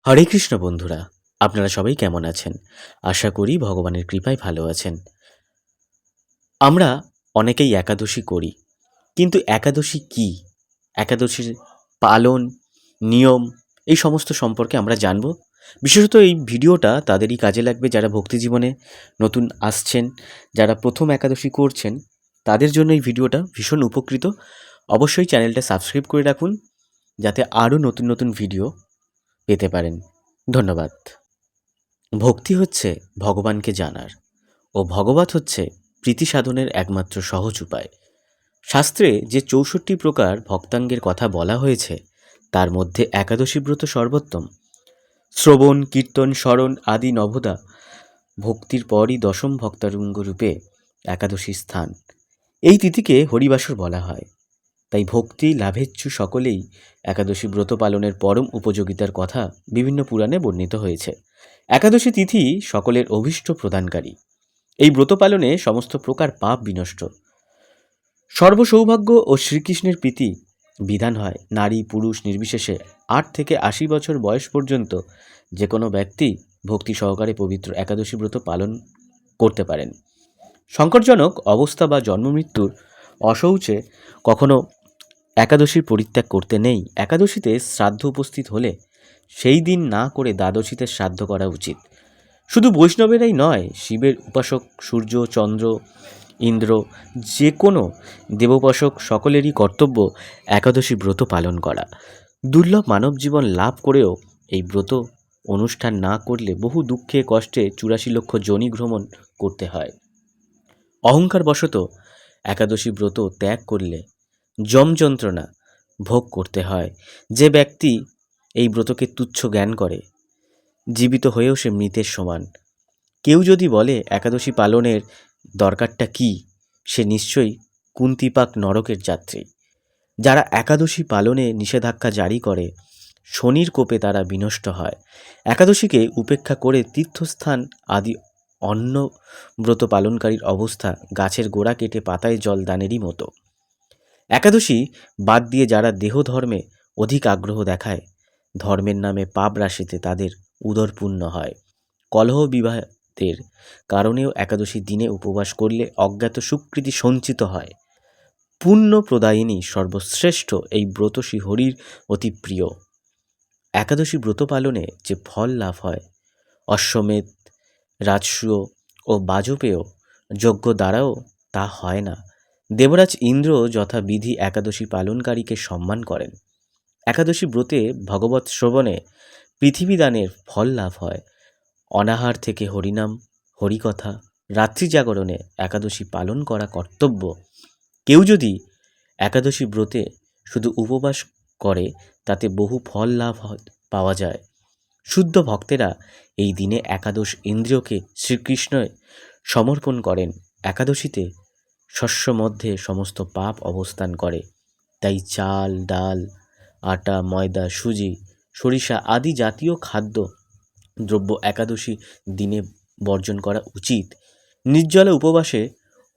হরে কৃষ্ণ বন্ধুরা, আপনারা সবাই কেমন আছেন? আশা করি ভগবানের কৃপায় ভালো আছেন। আমরা অনেকেই একাদশী করি, কিন্তু একাদশী কি? একাদশীর পালন, নিয়ম এই সমস্ত সম্পর্কে আমরা জানব। বিশেষত এই ভিডিওটা তাদেরই কাজে লাগবে যারা ভক্তি জীবনে নতুন আসছেন, যারা প্রথম একাদশী করছেন, তাদের জন্য এই ভিডিওটা ভীষণ উপকৃত। অবশ্যই চ্যানেলটা সাবস্ক্রাইব করে রাখুন, যাতে আরও নতুন নতুন ভিডিও পেতে পারেন। ধন্যবাদ। ভক্তি হচ্ছে ভগবানকে জানার, ও ভগবত হচ্ছে প্রীতি সাধনের একমাত্র সহজ উপায়। শাস্ত্রে যে ৬৪ প্রকার ভক্তাঙ্গের কথা বলা হয়েছে, তার মধ্যে একাদশী ব্রত সর্বোত্তম। শ্রবণ, কীর্তন, স্মরণ আদি নবদা ভক্তির পরই দশম ভক্তাঙ্গ রূপে একাদশীর স্থান। এই তিথিকে হরিবাসর বলা হয়। তাই ভক্তি লাভেচ্ছু সকলেই একাদশী ব্রত পালনের পরম উপযোগিতার কথা বিভিন্ন পুরাণে বর্ণিত হয়েছে। একাদশী তিথি সকলের অভীষ্ট প্রদানকারী। এই ব্রত পালনে সমস্ত প্রকার পাপ বিনষ্ট, সর্বসৌভাগ্য ও শ্রীকৃষ্ণের প্রীতি বিধান হয়। নারী পুরুষ নির্বিশেষে ৮ থেকে ৮০ বছর বয়স পর্যন্ত যে কোনো ব্যক্তি ভক্তি সহকারে পবিত্র একাদশী ব্রত পালন করতে পারেন। সংকটজনক অবস্থা বা জন্মমৃত্যুর অশৌচে কখনো একাদশীর পরিত্যাগ করতে নেই। একাদশীতে শ্রাদ্ধ উপস্থিত হলে সেই দিন না করে দ্বাদশীতে শ্রাদ্ধ করা উচিত। শুধু বৈষ্ণবেরাই নয়, শিবের উপাসক সূর্য, চন্দ্র, ইন্দ্র, যে কোনো দেবোপাসক সকলেরই কর্তব্য একাদশী ব্রত পালন করা। দুর্লভ মানব জীবন লাভ করেও এই ব্রত অনুষ্ঠান না করলে বহু দুঃখে কষ্টে ৮৪ লক্ষ যোনি ভ্রমণ করতে হয়। অহংকারবশত একাদশী ব্রত ত্যাগ করলে যম যন্ত্রণা ভোগ করতে হয়। যে ব্যক্তি এই ব্রতকে তুচ্ছ জ্ঞান করে, জীবিত হয়েও সে মৃতের সমান। কেউ যদি বলে একাদশী পালনের দরকারটা কি, সে নিশ্চয়ই কুন্তিপাক নরকের যাত্রী। যারা একাদশী পালনে নিষেধাজ্ঞা জারি করে, শনির কোপে তারা বিনষ্ট হয়। একাদশীকে উপেক্ষা করে তীর্থস্থান আদি অন্য ব্রত পালনকারীর অবস্থা গাছের গোড়া কেটে পাতায় জল দানেরই মতো। একাদশী বাদ দিয়ে যারা দেহ ধর্মে অধিক আগ্রহ দেখায়, ধর্মের নামে পাপ রাশিতে তাদের উদরপূর্ণ হয়। কলহ বিবাদের কারণেও একাদশী দিনে উপবাস করলে অজ্ঞাত সুকৃতি সঞ্চিত হয়। পুণ্য প্রদায়িনী সর্বশ্রেষ্ঠ এই ব্রত শ্রীহরির অতি প্রিয়। একাদশী ব্রত পালনে যে ফল লাভ হয়, অশ্বমেধ, রাজসূয় ও বাজপেয় যজ্ঞ দ্বারাও তা হয় না। দেবরাজ ইন্দ্র যথাবিধি একাদশী পালনকারীকে সম্মান করেন। একাদশী ব্রতে ভগবৎ শ্রবণে পৃথিবীদানের ফল লাভ হয়। অনাহার থেকে হরিনাম, হরিকথা, রাত্রি জাগরণে একাদশী পালন করা কর্তব্য। কেউ যদি একাদশী ব্রতে শুধু উপবাস করে, তাতে বহু ফল লাভ পাওয়া যায়। শুদ্ধ ভক্তেরা এই দিনে একাদশ ইন্দ্রিয়কে শ্রীকৃষ্ণ সমর্পণ করেন। একাদশীতে শস্য মধ্যে সমস্ত পাপ অবস্থান করে, তাই চাল, ডাল, আটা, ময়দা, সুজি, সরিষা আদি জাতীয় খাদ্য দ্রব্য একাদশী দিনে বর্জন করা উচিত। নির্জলে উপবাসে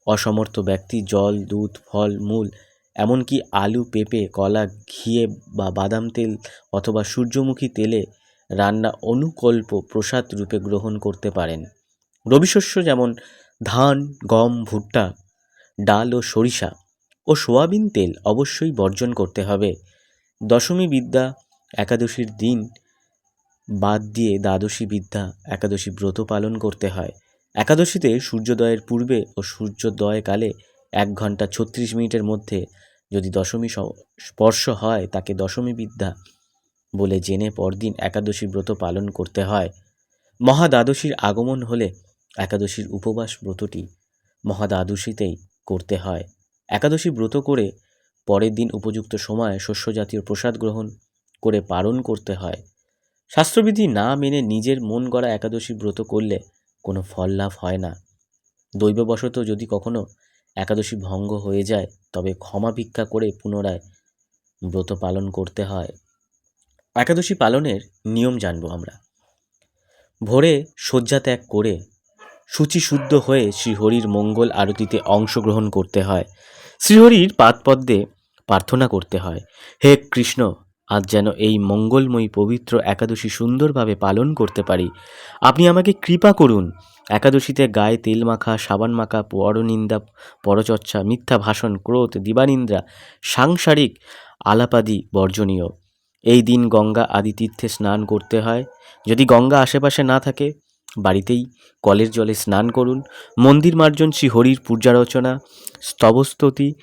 অসমর্থ ব্যক্তি জল, দুধ, ফল মূল, এমনকি আলু, পেঁপে, কলা, ঘিয়ে বা বাদাম তেল অথবা সূর্যমুখী তেলে রান্না অনুকল্প প্রসাদ রূপে গ্রহণ করতে পারেন। রবিশস্য যেমন ধান, গম, ভুট্টা, ডাল ও সরিষা ও সোয়াবিন তেল অবশ্যই বর্জন করতে হবে। দশমী বিদ্যা একাদশীর দিন বাদ দিয়ে দ্বাদশী বিদ্যা একাদশী ব্রত পালন করতে হয়। একাদশীতে সূর্যোদয়ের পূর্বে ও সূর্যোদয়কালে 1 ঘন্টা 36 মিনিটের মধ্যে যদি দশমী স্পর্শ হয়, তাকে দশমী বিদ্যা বলে জেনে পরদিন একাদশী ব্রত পালন করতে হয়। মহাদ্বাদশীর আগমন হলে একাদশীর উপবাস ব্রতটি মহাদ্বাদশীতেই করতে হয়। একাদশী ব্রত করে পরের দিন উপযুক্ত সময়ে শস্যজাতীয় প্রসাদ গ্রহণ করে পালন করতে হয়। শাস্ত্রবিধি না মেনে নিজের মন গড়া একাদশী ব্রত করলে কোনো ফল লাভ হয় না। দৈববশত যদি কখনো একাদশী ভঙ্গ হয়ে যায়, তবে ক্ষমা ভিক্ষা করে পুনরায় ব্রত পালন করতে হয়। একাদশী পালনের নিয়ম জানব আমরা। ভোরে শয্যা ত্যাগ করে শুচিশুদ্ধ হয়ে শ্রীহরির মঙ্গল আরতিতে অংশগ্রহণ করতে হয়। শ্রীহরির পাদপদ্মে প্রার্থনা করতে হয়, হে কৃষ্ণ, আজ যেন এই মঙ্গলময়ী পবিত্র একাদশী সুন্দরভাবে পালন করতে পারি। আপনি আমাকে কৃপা করুন। একাদশীতে গায়ে তেল মাখা, সাবান মাখা, পরনিন্দা, পরচর্চা, মিথ্যা ভাষণ, ক্রোধ, দিবানিদ্রা, সাংসারিক আলাপাদি বর্জনীয়। এই দিন গঙ্গা আদি তীর্থে স্নান করতে হয়। যদি গঙ্গা আশেপাশে না থাকে, বাড়িতেই কলের জলে স্নান করুন। মন্দির মার্জন, শ্রী হরির পূজার্চনা, স্তবস্তুতি,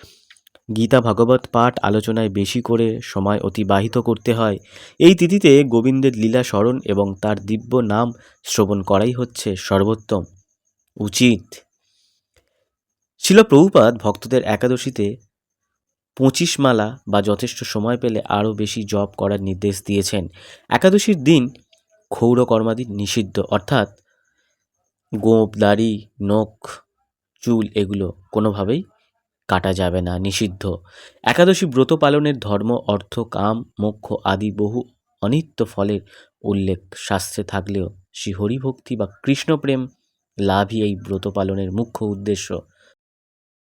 গীতা ভাগবত পাঠ আলোচনায় বেশি করে সময় অতিবাহিত করতে হয়। এই তিথিতে গোবিন্দের লীলা স্মরণ এবং তার দিব্য নাম শ্রবণ করাই হচ্ছে সর্বোত্তম উচিত। শিল প্রভুপাদ ভক্তদের একাদশীতে 25 মালা বা যথেষ্ট সময় পেলে আরও বেশি জপ করার নির্দেশ দিয়েছেন। একাদশীর দিন ক্ষৌর কর্মাদি নিষিদ্ধ, অর্থাৎ গোঁফ, দাড়ি, নখ, চুল এগুলো কোনোভাবেই কাটা যাবে না, নিষিদ্ধ। একাদশী ব্রত পালনের ধর্ম, অর্থ, কাম, মোক্ষ আদি বহু অনিত্য ফলের উল্লেখ শাস্ত্রে থাকলেও শ্রী হরিভক্তি বা কৃষ্ণপ্রেম লাভই এই ব্রত পালনের মুখ্য উদ্দেশ্য।